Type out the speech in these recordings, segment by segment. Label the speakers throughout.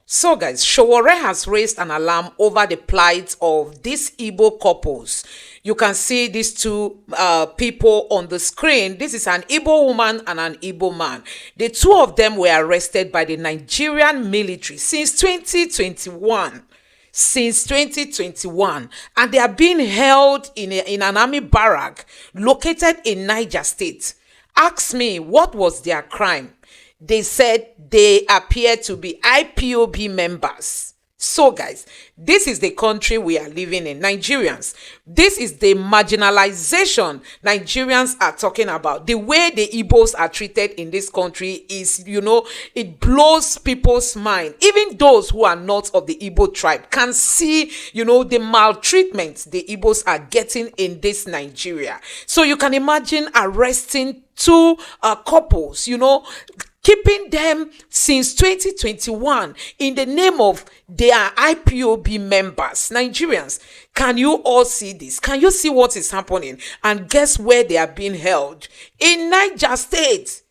Speaker 1: So guys, Showore has raised an alarm over the plight of these Igbo couples. You can see these two people on the screen. This is an Igbo woman and an Igbo man. The two of them were arrested by the Nigerian military since 2021. And they are being held in an army barrack located in Niger State. Ask me, what was their crime? They said they appear to be IPOB members. So guys, this is the country we are living in, Nigerians. This is the marginalization Nigerians are talking about. The way the Igbos are treated in this country is, it blows people's mind. Even those who are not of the Igbo tribe can see, the maltreatment the Igbos are getting in this Nigeria. So you can imagine arresting two couples, keeping them since 2021 in the name of their IPOB members. Nigerians, can you all see this? Can you see what is happening? And guess where they are being held? In Niger State.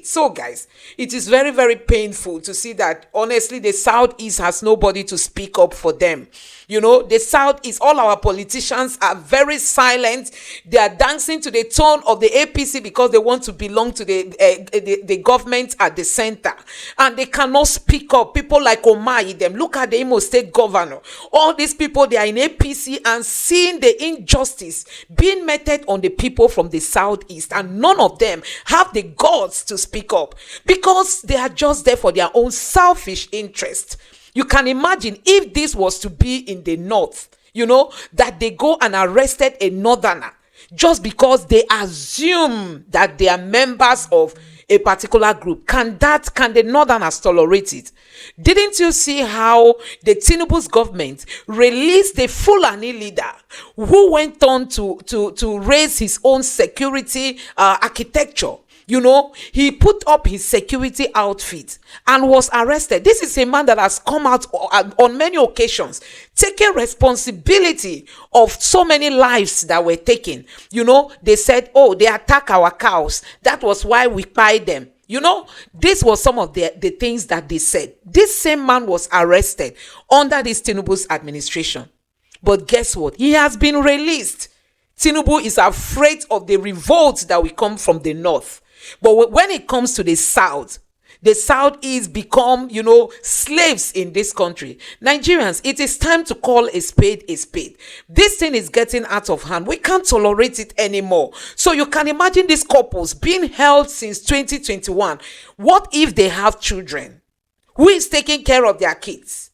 Speaker 1: So guys, it is very, very painful to see that, honestly, the Southeast has nobody to speak up for them. The Southeast, all our politicians are very silent. They are dancing to the tone of the APC because they want to belong to the government at the center. And they cannot speak up. People like Omai, them, look at the Imo State governor. All these people, they are in APC and seeing the injustice being meted on the people from the Southeast. And none of them have the guts to speak up because they are just there for their own selfish interest. You can imagine if this was to be in the north, that they go and arrested a northerner just because they assume that they are members of a particular group. Can the northerners tolerate it? Didn't you see how the Tinubu's government released the Fulani leader who went on to raise his own security architecture? He put up his security outfit and was arrested. This is a man that has come out on many occasions, taking responsibility of so many lives that were taken. They said, they attack our cows. That was why we buy them. This was some of the things that they said. This same man was arrested under this Tinubu's administration. But guess what? He has been released. Tinubu is afraid of the revolt that will come from the north. But when it comes to the South is become, slaves in this country. Nigerians, it is time to call a spade a spade. This thing is getting out of hand. We can't tolerate it anymore. So you can imagine these couples being held since 2021. What if they have children? Who is taking care of their kids?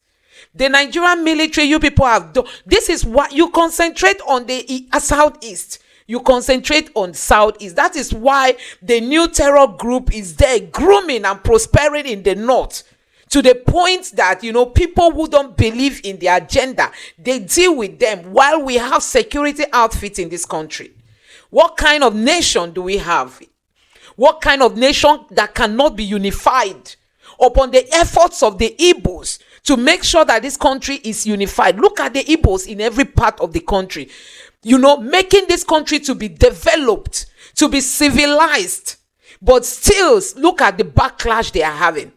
Speaker 1: The Nigerian military, you people have done. This is what you concentrate on the Southeast. You concentrate on Southeast. That is why the new terror group is there grooming and prospering in the north, to the point that, people who don't believe in the agenda, they deal with them while we have security outfits in this country. What kind of nation do we have? What kind of nation that cannot be unified upon the efforts of the Igbos to make sure that this country is unified? Look at the Igbos in every part of the country. Making this country to be developed, to be civilized. But still, look at the backlash they are having.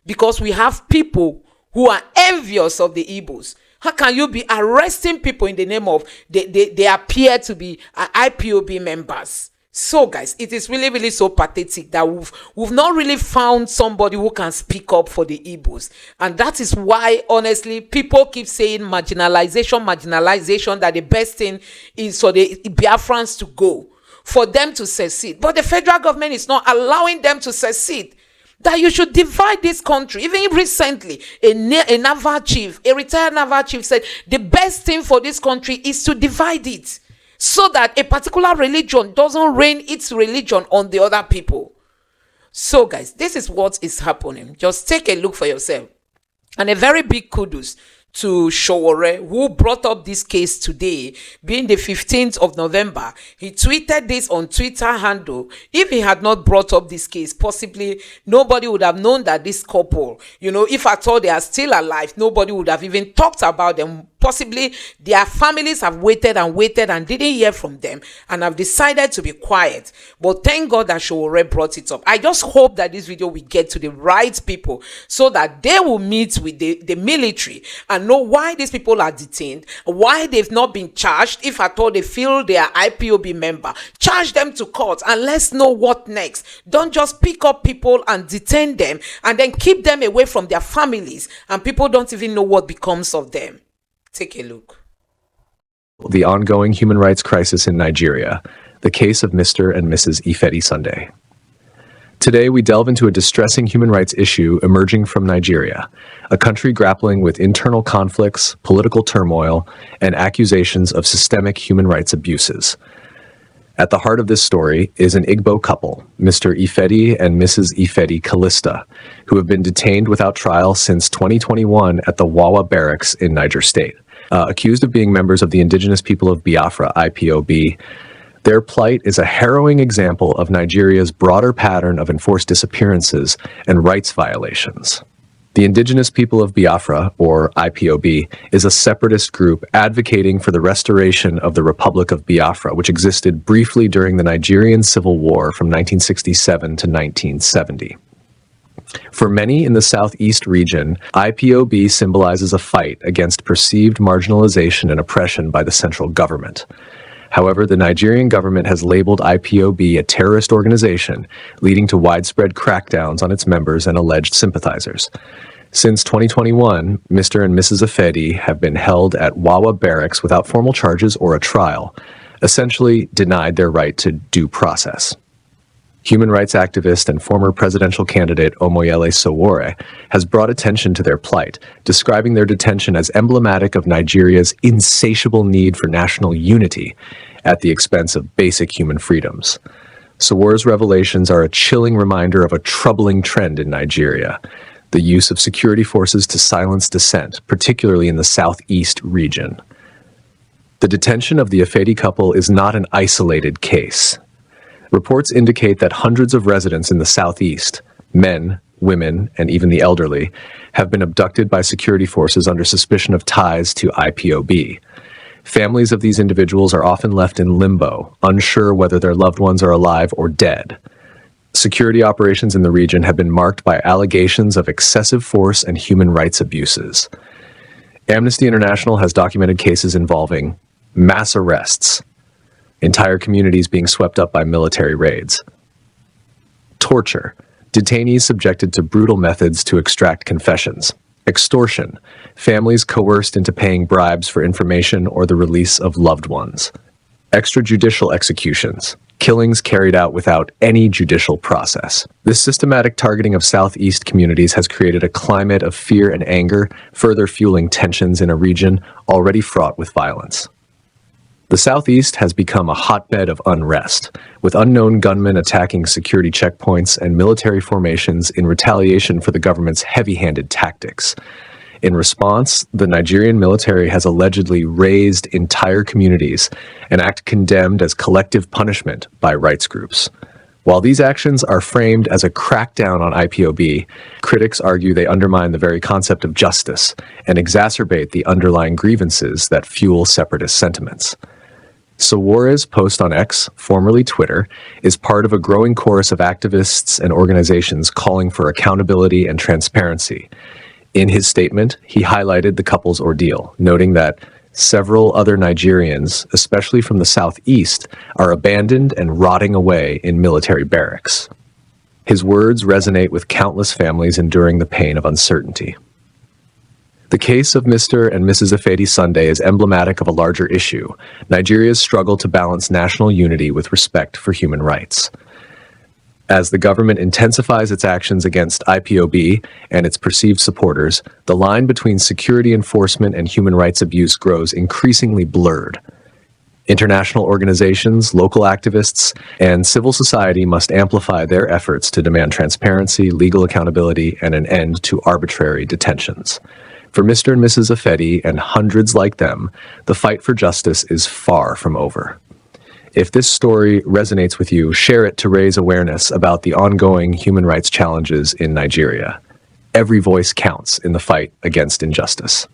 Speaker 1: Because we have people who are envious of the Igbos. How can you be arresting people in the name of they appear to be IPOB members? So guys, it is really, really so pathetic that we've not really found somebody who can speak up for the Igbos. And that is why, honestly, people keep saying marginalization, that the best thing is for the Biafrans to go, for them to secede. But the federal government is not allowing them to secede. That you should divide this country. Even recently, a naval chief, a retired naval chief said the best thing for this country is to divide it, so that a particular religion doesn't reign its religion on the other people. So guys, this is what is happening. Just take a look for yourself. And a very big kudos to Showore, who brought up this case today, being the 15th of November. He tweeted this on Twitter handle. If he had not brought up this case, possibly nobody would have known that this couple, if at all they are still alive, nobody would have even talked about them possibly their families have waited and waited and didn't hear from them and have decided to be quiet. But thank God that Sowore brought it up. I just hope that this video will get to the right people so that they will meet with the military and know why these people are detained, why they've not been charged. If at all they feel they are IPOB member, charge them to court and let's know what next. Don't just pick up people and detain them and then keep them away from their families, and people don't even know what becomes of them. Take a look.
Speaker 2: The ongoing human rights crisis in Nigeria, the case of Mr. and Mrs. Ifedi Sunday. Today, we delve into a distressing human rights issue emerging from Nigeria, a country grappling with internal conflicts, political turmoil, and accusations of systemic human rights abuses. At the heart of this story is an Igbo couple, Mr. Ifedi and Mrs. Ifedi Callista, who have been detained without trial since 2021 at the Wawa Barracks in Niger State. Accused of being members of the indigenous people of Biafra, IPOB, their plight is a harrowing example of Nigeria's broader pattern of enforced disappearances and rights violations. The indigenous people of Biafra, or IPOB, is a separatist group advocating for the restoration of the Republic of Biafra, which existed briefly during the Nigerian Civil War from 1967 to 1970. For many in the southeast region, IPOB symbolizes a fight against perceived marginalization and oppression by the central government. However, the Nigerian government has labeled IPOB a terrorist organization, leading to widespread crackdowns on its members and alleged sympathizers. Since 2021, Mr. and Mrs. Ifedi have been held at Wawa Barracks without formal charges or a trial, essentially denied their right to due process. Human rights activist and former presidential candidate Omoyele Sowore has brought attention to their plight, describing their detention as emblematic of Nigeria's insatiable need for national unity at the expense of basic human freedoms. Sowore's revelations are a chilling reminder of a troubling trend in Nigeria: the use of security forces to silence dissent, particularly in the southeast region. The detention of the Ifedi couple is not an isolated case. Reports indicate that hundreds of residents in the southeast, men, women, and even the elderly, have been abducted by security forces under suspicion of ties to IPOB. Families of these individuals are often left in limbo, unsure whether their loved ones are alive or dead. Security operations in the region have been marked by allegations of excessive force and human rights abuses. Amnesty International has documented cases involving mass arrests, entire communities being swept up by military raids, torture, detainees subjected to brutal methods to extract confessions, extortion, families coerced into paying bribes for information or the release of loved ones, extrajudicial executions, killings carried out without any judicial process. This systematic targeting of Southeast communities has created a climate of fear and anger, further fueling tensions in a region already fraught with violence. The Southeast has become a hotbed of unrest, with unknown gunmen attacking security checkpoints and military formations in retaliation for the government's heavy-handed tactics. In response, the Nigerian military has allegedly razed entire communities, an act condemned as collective punishment by rights groups. While these actions are framed as a crackdown on IPOB, critics argue they undermine the very concept of justice and exacerbate the underlying grievances that fuel separatist sentiments. Sowore's post on X, formerly Twitter, is part of a growing chorus of activists and organizations calling for accountability and transparency. In his statement, he highlighted the couple's ordeal, noting that several other Nigerians, especially from the southeast, are abandoned and rotting away in military barracks. His words resonate with countless families enduring the pain of uncertainty. The case of Mr. and Mrs. Ifedi Sunday is emblematic of a larger issue: Nigeria's struggle to balance national unity with respect for human rights. As the government intensifies its actions against IPOB and its perceived supporters, the line between security enforcement and human rights abuse grows increasingly blurred. International organizations, local activists, and civil society must amplify their efforts to demand transparency, legal accountability, and an end to arbitrary detentions. For Mr. and Mrs. Ifedi and hundreds like them, the fight for justice is far from over. If this story resonates with you, share it to raise awareness about the ongoing human rights challenges in Nigeria. Every voice counts in the fight against injustice.